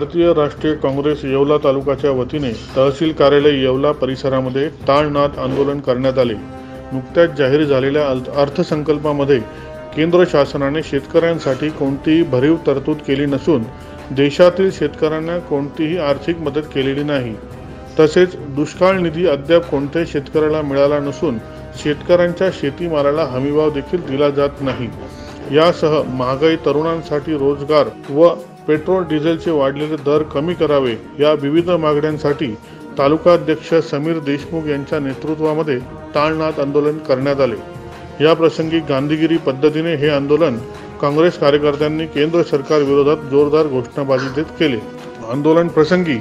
भारतीय राष्ट्रीय काँग्रेस येवला तालुक्याच्या वतीने तहसील कार्यालय येवला परिसरामध्ये टाळनाद आंदोलन करण्यात आले। नुकत्याच जाहीर झालेल्या अर्थसंकल्पामध्ये केंद्र शासनाने शेतकऱ्यांसाठी कोणतीही भरीव तरतूद केली नसून देशातील शेतकऱ्यांना कोणतीही आर्थिक मदत केलेली नाही। तसेच दुष्काळ निधी अद्याप कोणत्याही शेतकऱ्याला मिळाला नसून शेतकऱ्यांच्या शेतीमालाला हमीभाव देखील दिला जात नाही। यासह महागाई, तरुणांसाठी रोजगार व पेट्रोल डिझेलचे वाढलेले दर कमी करावे या विविध मागण्यांसाठी तालुकाध्यक्ष समीर देशमुख यांच्या नेतृत्वामध्ये टाळनाद आंदोलन करण्यात आले। या प्रसंगी गांधीगिरी पद्धतीने हे आंदोलन काँग्रेस कार्यकर्त्यांनी केंद्र सरकार विरोधात जोरदार घोषणाबाजी देत केले। आंदोलन प्रसंगी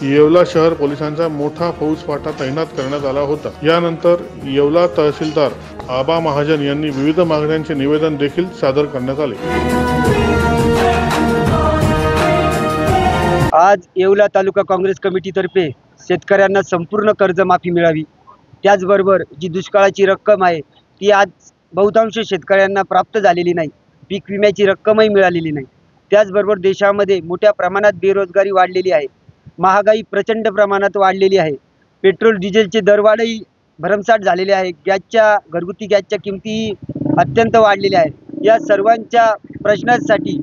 येवला शहर पोलिसांचा मोठा फौजफाटा तैनात करण्यात आला होता। यानंतर येवला तहसीलदार आबा महाजन यांनी विविध मागण्यांचे निवेदन देखील सादर करण्यात आले। आज येवला तालुका काँग्रेस कमिटीतर्फे शेतकऱ्यांना संपूर्ण कर्जमाफी मिळावी, त्याचबरोबर जी दुष्काळाची रक्कम आहे ती आज बहुतांश शेतकऱ्यांना प्राप्त झालेली नाही, पीक विम्याची रक्कमही मिळालेली नाही। त्याचबरोबर देशामध्ये मोठ्या प्रमाणात बेरोजगारी वाढलेली आहे, महागाई प्रचंड प्रमाणात वाढलेली आहे, पेट्रोल डिझेलचे दरवाढही भरमसाठ झालेले आहे, घरगुती गॅसच्या किमती अत्यंत वाढलेल्या आहेत। या सर्वांच्या प्रश्नांसाठी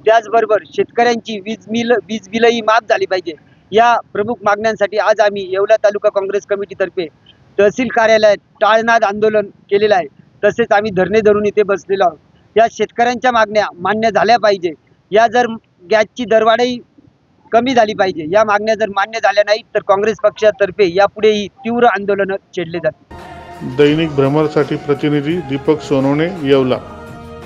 त्याचबरोबर शेतकऱ्यांची वीज बिलही माफ झाली पाहिजे या प्रमुख मागण्यांसाठी आज आम्ही येवला तालुका काँग्रेस कमिटीतर्फे तहसील कार्यालयात टाळनाद आंदोलन केलेलं आहे। तसेच आम्ही धरणे धरून इथे बसलेलो आहोत। या शेतकऱ्यांच्या मागण्या मान्य झाल्या पाहिजे। या जर गॅसची दरवाढही कमी झाली पाहिजे, या मागण्या जर मान्य झाल्या नाही तर काँग्रेस पक्षातर्फे यापुढेही तीव्र आंदोलन छेडले जातील। दैनिक भ्रमरसाठी प्रतिनिधी दीपक सोनवणे, येवला।